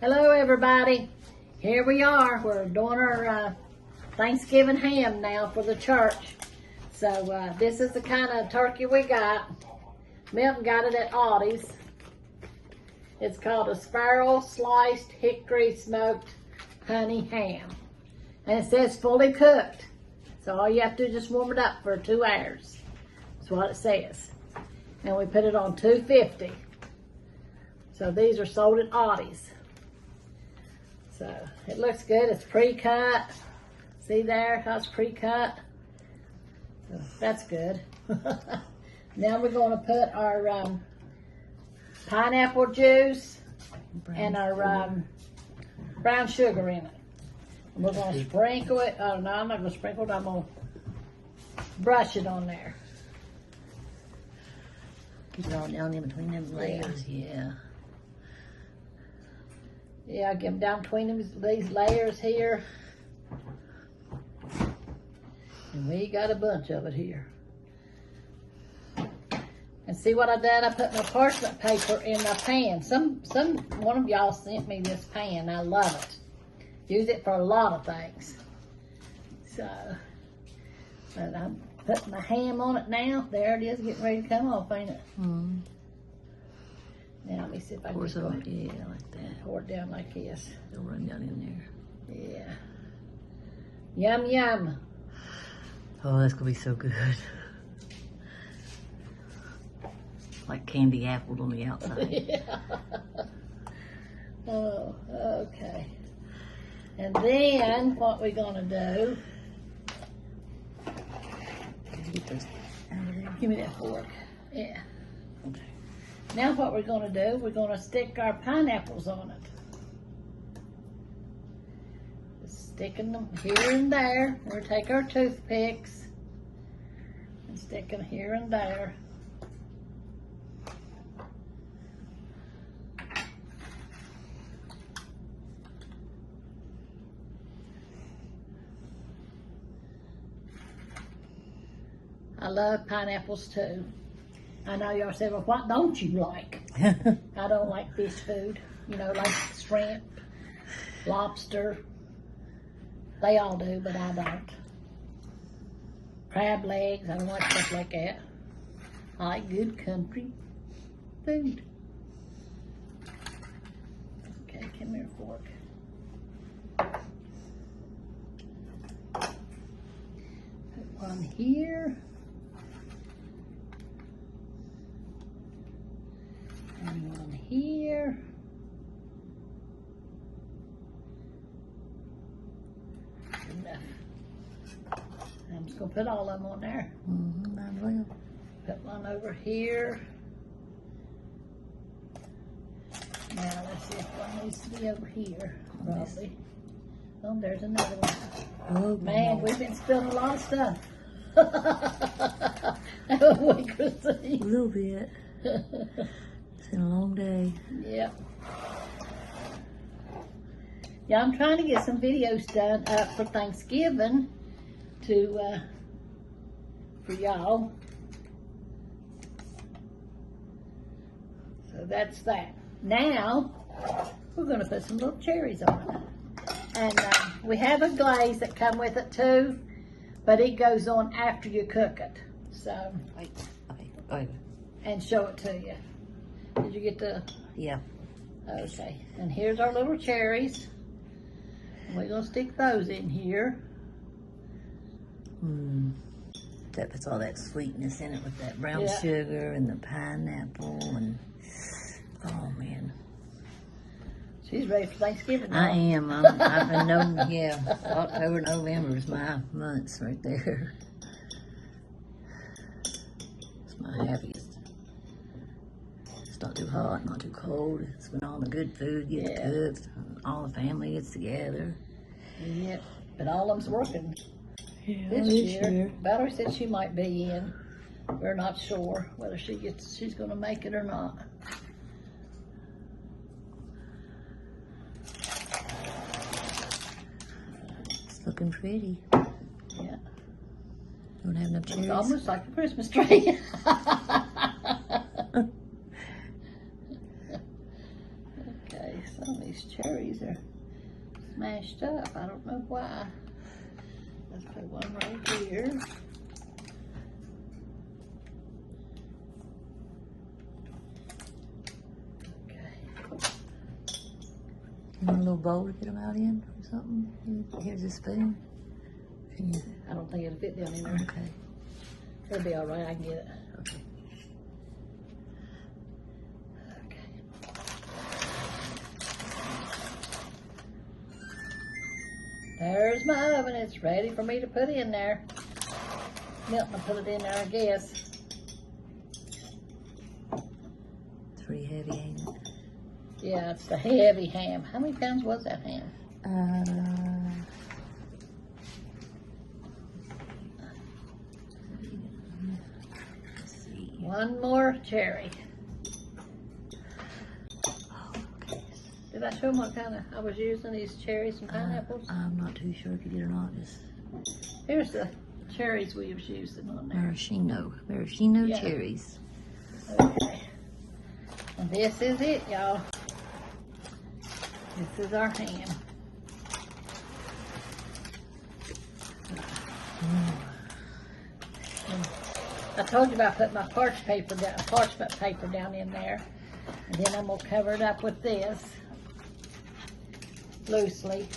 Hello everybody, here we are. We're doing our Thanksgiving ham now for the church. So this is the kind of turkey we got. Milton got it at Aldi's. It's called a spiral sliced hickory smoked honey ham. And it says fully cooked. So all you have to do is just warm it up for 2 hours. That's what it says. And we put it on 250. So these are sold at Aldi's. So it looks good. It's pre-cut. See there how it's pre-cut? So that's good. Now we're going to put our pineapple juice and our brown sugar in it. And we're going to sprinkle it. Oh no, I'm not going to sprinkle it. I'm going to brush it on there. Keep it all down in between them layers. Yeah. Yeah, get them down between these layers here. And we got a bunch of it here. And see what I did? I put my parchment paper in my pan. One of y'all sent me this pan. I love it. Use it for a lot of things. So, but I'm putting my ham on it now. There it is, getting ready to come off, ain't it? Mm-hmm. Now let me see if I can Pour just some, yeah, like that. pour it down like this. It'll run down in there. Yeah. Yum, yum. Oh, that's gonna be so good. Like candy apples on the outside. Yeah. Oh, okay. And then what we're gonna do? Did you get those out of there? Give me that fork. Yeah. Okay. Now what we're gonna do? We're gonna stick our pineapples on it. Just sticking them here and there. We'll take our toothpicks and stick them here and there. I love pineapples too. I know y'all say, well, what don't you like? I don't like fish food. You know, like shrimp, lobster. They all do, but I don't. Crab legs, I don't like stuff like that. I like good country food. Okay, come here, fork. Put one here. And one here. Enough. I'm just gonna put all of them on there. Mm-hmm, might as well. Put one over here. Now let's see if one needs to be over here. Probably. Oh, there's another one. Oh Man, no. we've been spilling a lot of stuff. A week or A two. little bit. It's been a long day. Yep. Yeah, I'm trying to get some videos done up for Thanksgiving for y'all. So that's that. Now, we're gonna put some little cherries on it. And we have a glaze that come with it too, but it goes on after you cook it. So, Wait, okay, go ahead. and show it to you. Did you get the? Yeah. Okay, and here's our little cherries. We're gonna stick those in here. That's all that sweetness in it with that brown Yeah. sugar and the pineapple and oh man. She's ready for Thanksgiving now. I am. I've been known. Yeah, October, November is my months right there. It's my happiest. It's not too hot, not too cold. It's when all the good food gets cooked, and all the family gets together. Yep, but all of them's working Yeah, this year. Valerie said she might be in. We're not sure whether she's gonna make it or not. It's looking pretty. Yeah. Don't have enough It's cherries. almost like a Christmas tree. Okay, some of these cherries are smashed up. I don't know why. Let's put one right here. You want a little bowl to get them out in or something? Here's a spoon. I don't think it'll fit down in there. Okay. It'll be all right. I can get it. Okay. Okay. There's my oven. It's ready for me to put in there. Milton will put it in there, I guess. It's pretty heavy, ain't it? Yeah, it's the heavy ham. How many pounds was that ham? Let's see. One more cherry. Oh, okay. Did I show them what kind of I was using? These cherries and pineapples? I'm not too sure if you did or not. Just Here's the cherries we was using on there. maraschino Yeah. cherries. Okay. And this is it, y'all. This is our ham. I told you about putting my parchment paper down in there. And then I'm gonna cover it up with this loosely.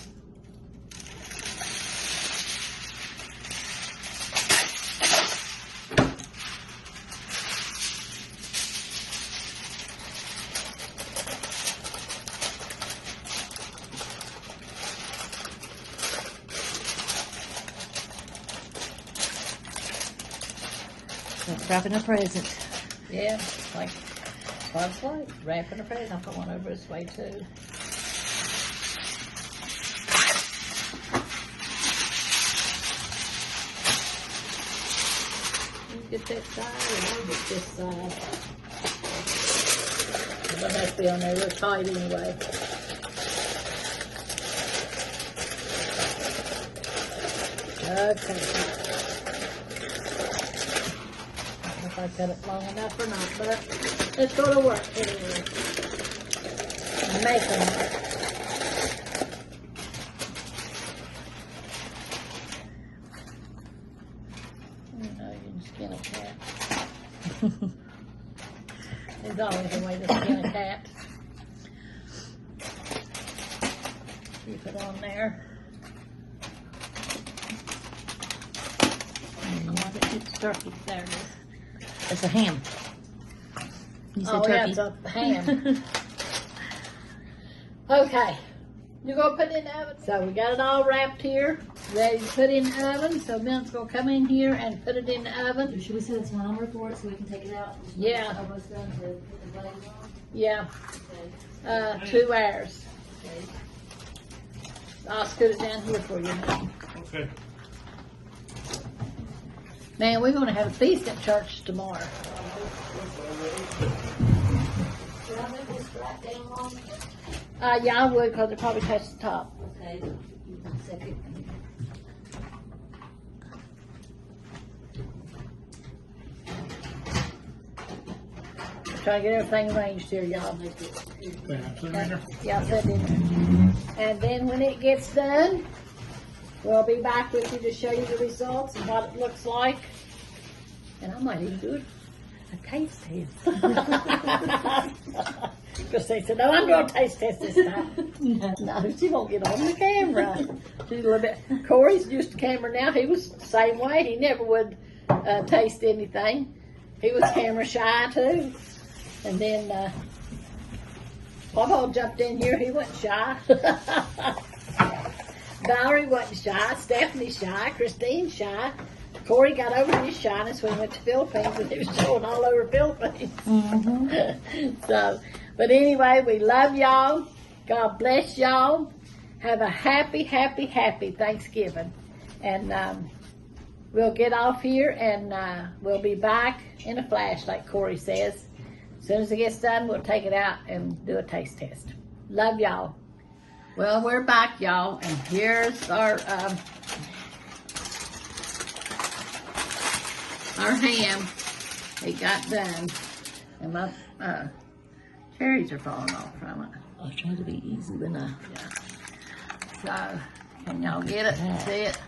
That's wrapping a present. Yeah, like Bob's like wrapping a present. I'll put one over this way too. You get that side and I'll get this side. But it has to be on there real tight anyway. Okay. If I cut it long enough or not, but it's going to work anyway. Making it. You know, you can skin a cat. There's always a way to skin a cat. Keep it on there. It's turkey. There it is. It's a ham. You said Oh, turkey. yeah, it's a ham. Okay. You gonna put it in the oven? So we got it all wrapped here, ready to put in the oven. So Milton's gonna come in here and put it in the oven. Should we set a timer for it so we can take it out? Yeah. Almost done to put the glaze on? Yeah, Okay. 2 hours. Okay. I'll scoot it down here for you now. Okay. Man, we're gonna have a feast at church tomorrow. Should I move this right down long? Yeah, I would, because it probably touched the top. Okay. You can set it. Try to get everything arranged here, y'all. Yeah, set it in there. And then when it gets done, we'll be back with you to show you the results and what it looks like. And I might even do a taste test. Because they said, no, I'm doing a taste test this time. No, she won't get on the camera. She's a little bit. Corey's used to camera now. He was the same way. He never would taste anything. He was camera shy too. And then Papa jumped in here. He wasn't shy. Valerie wasn't shy. Stephanie shy. Christine shy. Corey got over his shyness when he went to Philippines, and he was showing all over Philippines. So, but anyway, we love y'all. God bless y'all. Have a happy, happy, happy Thanksgiving. And we'll get off here, and we'll be back in a flash, like Corey says. As soon as it gets done, we'll take it out and do a taste test. Love y'all. Well, we're back, y'all, and here's our ham. It got done, and my cherries are falling off from it. I tried to be easy, but I? So, can y'all get it? See it?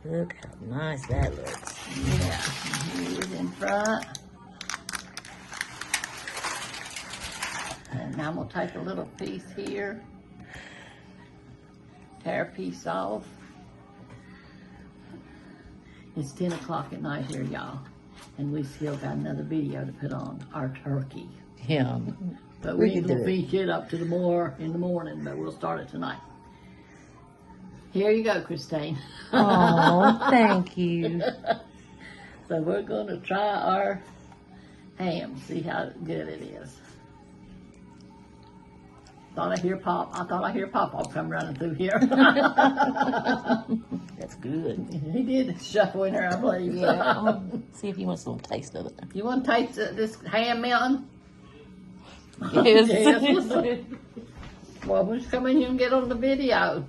Look how nice that looks. Yeah. Here's in front. And now I'm going to take a little piece here. Tear a piece off. It's 10 o'clock at night here, y'all. And we still got another video to put on our turkey. Yeah. But We we can will do it. finish it up to the more in the morning, but we'll start it tonight. Here you go, Christine. Oh, thank you. So we're going to try our ham, see how good it is. I thought I hear Papa come running through here. That's good. He did shuffle in there, I believe. Yeah. See if he wants a little taste of it. You want to taste this ham mountain? Yes. Yes. Well, just come in here and get on the video.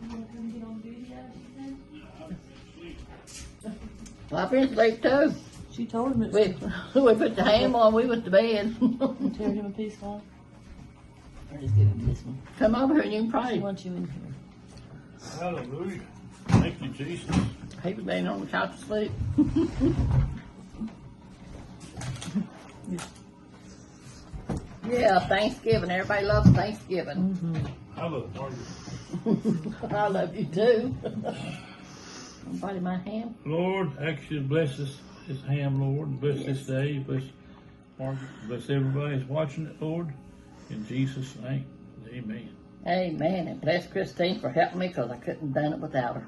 Well, I've been asleep too. She told him We put the ham on, we went to bed. Tear him a piece off. Or just give him this one. Come over here and you can She pray. wants you in here. Hallelujah. Thank you, Jesus. He was laying on the couch asleep. Yeah, Thanksgiving. Everybody loves Thanksgiving. Hallelujah. I love you too. Somebody my ham. Lord, actually bless this ham, Lord, and bless this day. Bless Margaret. Bless everybody that's watching it, Lord. In Jesus' name. Amen. Amen. And bless Christine for helping me because I couldn't have done it without her.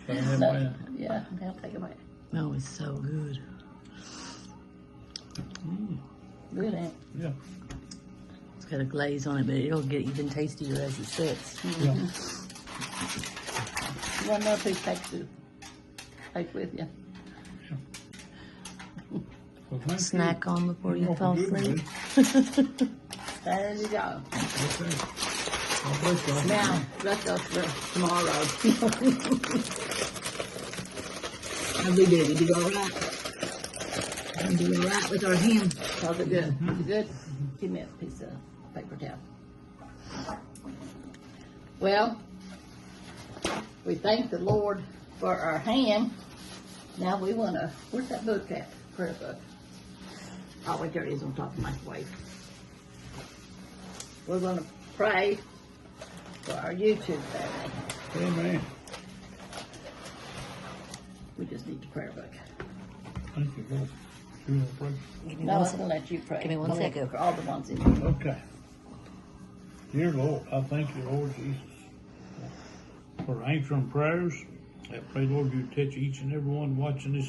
Amen. Yeah, now take it away. Oh, it's so good. Good, Aunt. Yeah. It's got a glaze on it, but it'll get even tastier as it sits. Yeah. You want another piece take with you? Well, thank Snack on before you you. fall Good, asleep. man. There you go. Okay. God bless y'all. Now, let's go for tomorrow. How'd we do? We did all right. We did all right with our ham. How's it good? Is it good? Give me a piece of paper towel. Well, we thank the Lord for our ham. Now we want to, where's that book at? Prayer book. Oh, wait, there it is on top of my microwave. We're going to pray for our YouTube family. Amen. We just need the prayer book. Thank you, Lord. You want to pray? Give me No, one I'm second. going to let you pray. Give me one second. For all the ones in here. Okay. Dear Lord, I thank you, Lord Jesus, for answering prayers. I pray, Lord, you touch each and every one watching this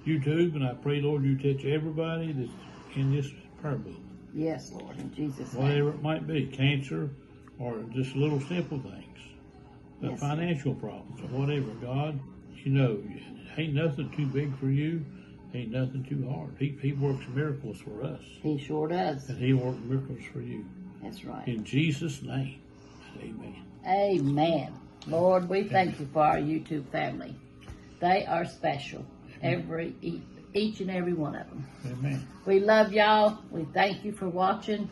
YouTube, and I pray, Lord, you touch everybody that's in this prayer book, Yes, Lord, in Jesus' name. whatever it might be, cancer or just little simple things, Yes. financial problems or whatever. God, you know, ain't nothing too big for you. Ain't nothing too hard. He works miracles for us, He sure does. and he works miracles for you. That's right. In Jesus' name, amen. Amen. Lord, we thank you for our YouTube family. They are special. Each and every one of them. Amen. We love y'all. We thank you for watching.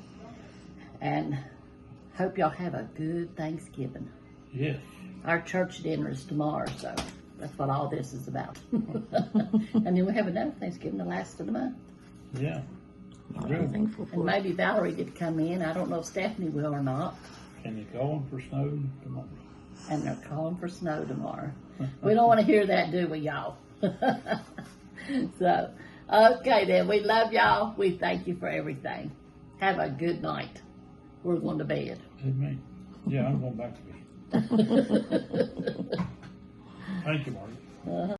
And hope y'all have a good Thanksgiving. Yes. Our church dinner is tomorrow, so that's what all this is about. And then we have another Thanksgiving the last of the month. Yeah. I'm thankful And for it. maybe Valerie did come in. I don't know if Stephanie will or not. And they're going for snow tomorrow. And they're calling for snow tomorrow. We don't want to hear that, do we, y'all? So, okay then. We love y'all. We thank you for everything. Have a good night. We're going to bed. Amen. Yeah, I'm going back to bed. Thank you, Marty.